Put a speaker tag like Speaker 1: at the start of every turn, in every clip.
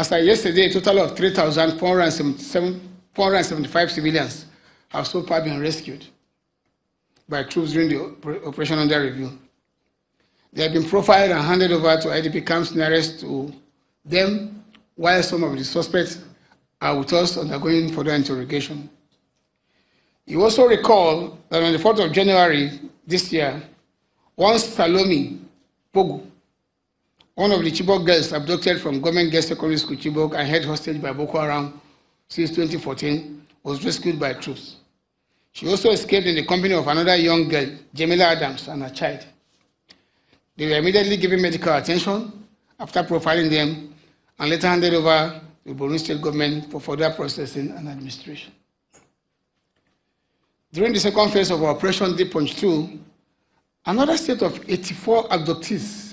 Speaker 1: As of yesterday, a total of 3,475 civilians have so far been rescued by troops during the operation under review. They have been profiled and handed over to IDP camps nearest to them, while some of the suspects are with us undergoing further interrogation. You also recall that on the 4th of January this year, one Salome Pogu, one of the Chibok girls abducted from Government Girls Secondary School Chibok and held hostage by Boko Haram since 2014, was rescued by troops. She also escaped in the company of another young girl, Jamila Adams, and her child. They were immediately given medical attention after profiling them and later handed over to the Borno State government for further processing and administration. During the second phase of Operation Deep Punch 2, another set of 84 abductees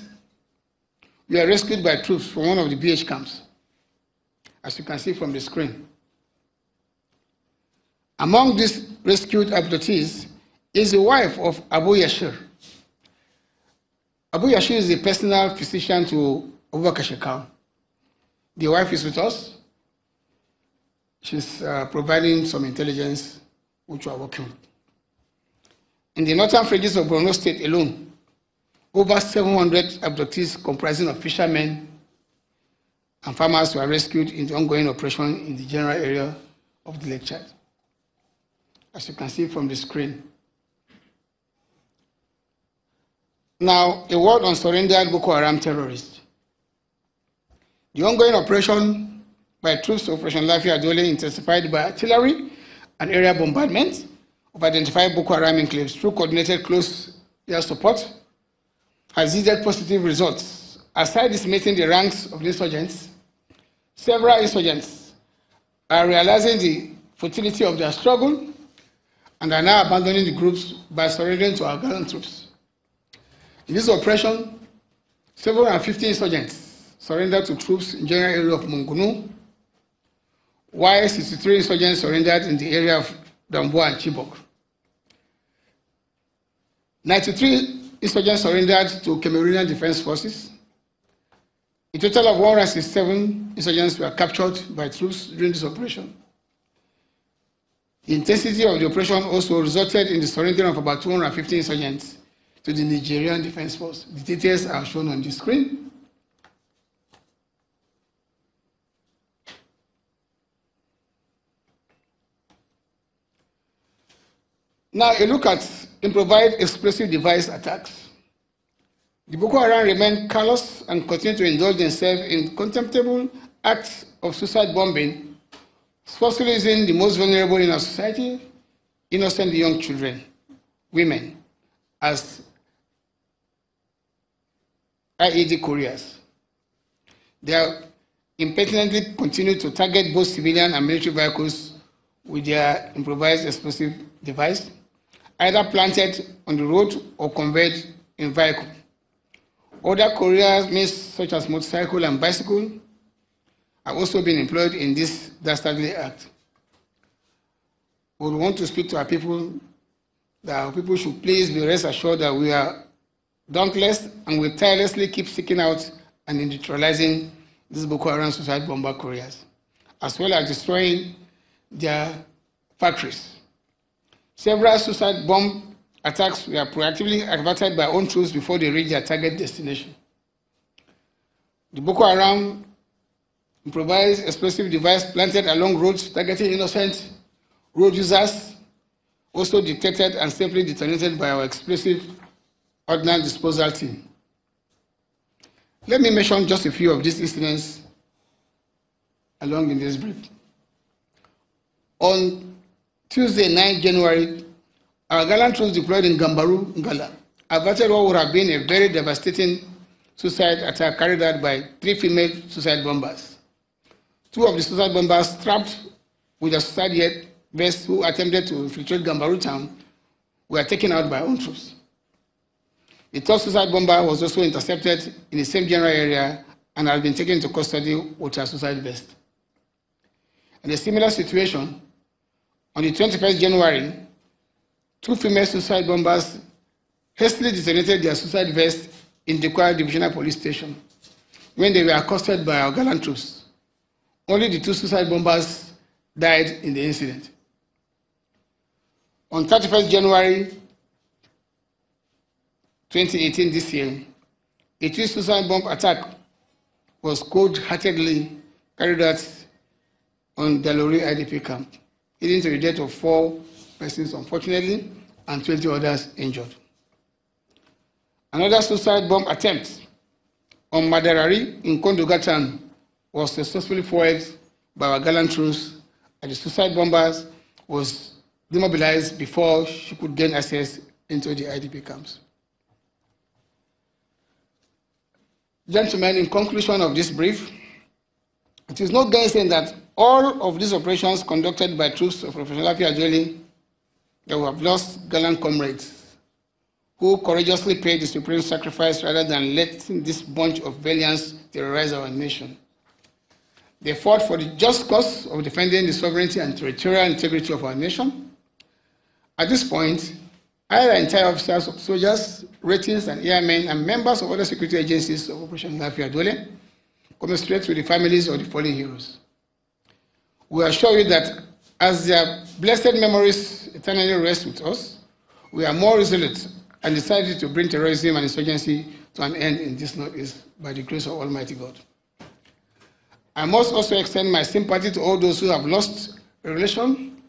Speaker 1: were rescued by troops from one of the BH camps, as you can see from the screen. Among these rescued abductees is the wife of Abu Yashir. Abu Yashir is the personal physician to Abubakar Shekau. The wife is with us. She's providing some intelligence which we are working with. In the northern fringes of Borno State alone, over 700 abductees comprising of fishermen and farmers were rescued in the ongoing operation in the general area of the Lake Chad, as you can see from the screen. Now, a word on surrendered Boko Haram terrorists. The ongoing operation by troops of Operation Lafiya Dole, intensified by artillery and area bombardment of identified Boko Haram enclaves through coordinated close air support, has yielded positive results. Aside decimating the ranks of the insurgents, several insurgents are realizing the futility of their struggle and are now abandoning the groups by surrendering to our gallant troops. In this operation, 750 insurgents surrendered to troops in the general area of Mungunu, while 63 insurgents surrendered in the area of Damboa and Chibok. 93 insurgents surrendered to Cameroonian Defense Forces. A total of 167 insurgents were captured by troops during this operation. The intensity of the operation also resulted in the surrender of about 250 insurgents to the Nigerian Defense Force. The details are shown on the screen. Now, a look at improvised explosive device attacks. The Boko Haram remain callous and continue to indulge themselves in contemptible acts of suicide bombing, forcefully using the most vulnerable in our society, innocent young children, women, as IED couriers. They are impatiently continue to target both civilian and military vehicles with their improvised explosive device, either planted on the road or conveyed in vehicle. Other couriers, means such as motorcycle and bicycle, have also been employed in this dastardly act. We want to speak to our people that our people should please be rest assured that we are dauntless and will tirelessly keep seeking out and neutralizing these Boko Haram suicide bomber couriers, as well as destroying their factories. Several suicide bomb attacks were proactively averted by own troops before they reach their target destination. The Boko Haram improvised explosive device planted along roads targeting innocent road users, also detected and safely detonated by our explosive ordnance disposal team. Let me mention just a few of these incidents along in this brief. On Tuesday, 9 January, our gallant troops deployed in Gambaru, Ngala, averted what would have been a very devastating suicide attack carried out by 3 female suicide bombers. 2 of the suicide bombers, strapped with a suicide vests who attempted to infiltrate Gambaru town, were taken out by own troops. The 3rd suicide bomber was also intercepted in the same general area and has been taken into custody with her suicide vest. In a similar situation, on the 21st January, 2 female suicide bombers hastily detonated their suicide vest in Dekwa Divisional Police Station when they were accosted by our gallant troops. Only the 2 suicide bombers died in the incident. On 31st January 2018, this year, a 2 suicide bomb attack was cold-heartedly carried out on Dole IDP camp, leading to the death of 4 persons, unfortunately, and 20 others injured. Another suicide bomb attempt on Madarari in Kondogatan was successfully foiled by our gallant troops, and the suicide bombers was demobilized before she could gain access into the IDP camps. Gentlemen, in conclusion of this brief, it is not gainsaying that all of these operations conducted by troops of Operation Lafiya Dole that we have lost gallant comrades who courageously paid the supreme sacrifice rather than letting this bunch of valiants terrorize our nation. They fought for the just cause of defending the sovereignty and territorial integrity of our nation. At this point, I, the entire officers of soldiers, ratings and airmen, and members of other security agencies of Operation Lafiya Dole commiserate with the families of the fallen heroes. We assure you that as their blessed memories eternally rest with us, we are more resolute and decided to bring terrorism and insurgency to an end in this Northeast by the grace of Almighty God. I must also extend my sympathy to all those who have lost a relation,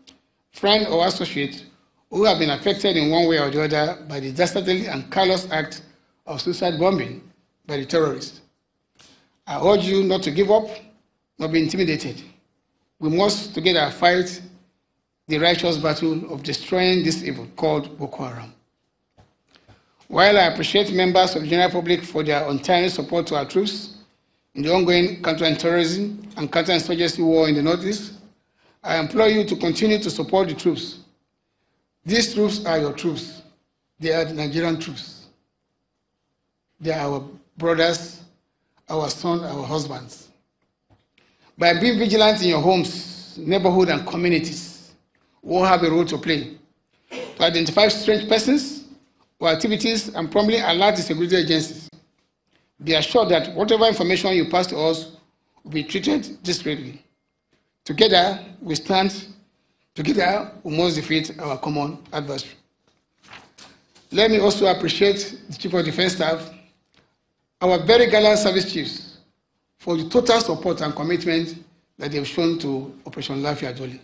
Speaker 1: friend, or associate who have been affected in one way or the other by the dastardly and callous act of suicide bombing by the terrorists. I urge you not to give up, not be intimidated. We must together fight the righteous battle of destroying this evil called Boko Haram. While I appreciate members of the general public for their untiring support to our troops in the ongoing counter-terrorism and counter-insurgency war in the Northeast, I implore you to continue to support the troops. These troops are your troops. They are the Nigerian troops. They are our brothers, our sons, our husbands. By being vigilant in your homes, neighborhood, and communities, we all have a role to play to identify strange persons or activities and promptly alert the security agencies. Be assured that whatever information you pass to us will be treated discreetly. Together, we stand. Together, we must defeat our common adversary. Let me also appreciate the Chief of Defense Staff, our very gallant service chiefs, for the total support and commitment that they've shown to Operation Lafiya Dole.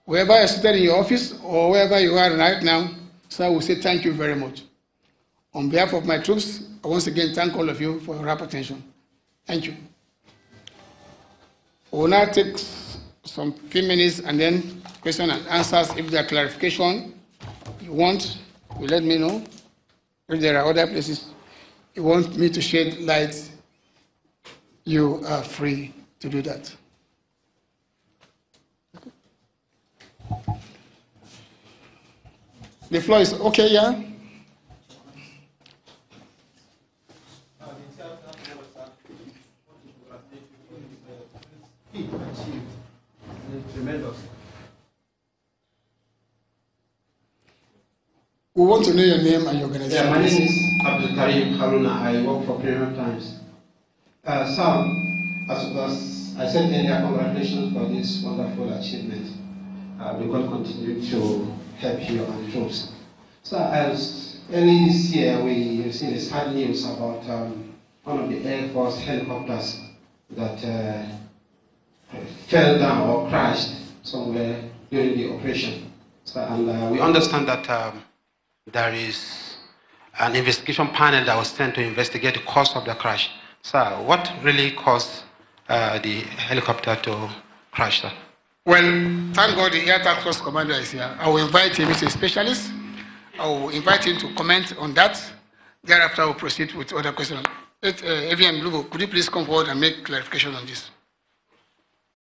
Speaker 1: Wherever you're seated in your office or wherever you are right now, sir, we say thank you very much. On behalf of my troops, I once again thank all of you for your rapt attention. Thank you. We will now take some few minutes and then question and answers. If there are clarification you want, you let me know. If there are other places you want me to shed light, you are free to do that. The floor is okay, yeah?
Speaker 2: Tremendous.
Speaker 1: We want to know your name and your organization.
Speaker 2: Yeah, my name is Abdul Karim Haruna. I work for Premium Times. Sam, as I said earlier, congratulations for this wonderful achievement. We're going to continue to help you and troops. So, as early this year, we've seen the sad news about one of the Air Force helicopters that fell down or crashed somewhere during the operation. So, and we understand that there is an investigation panel that was sent to investigate the cause of the crash. Sir, what really caused the helicopter to crash, sir?
Speaker 1: Well, thank God the Air Task Force Commander is here. I will invite him as a specialist. I will invite him to comment on that. Thereafter, I will proceed with other questions. AVM Lugo, could you please come forward and make clarification on this?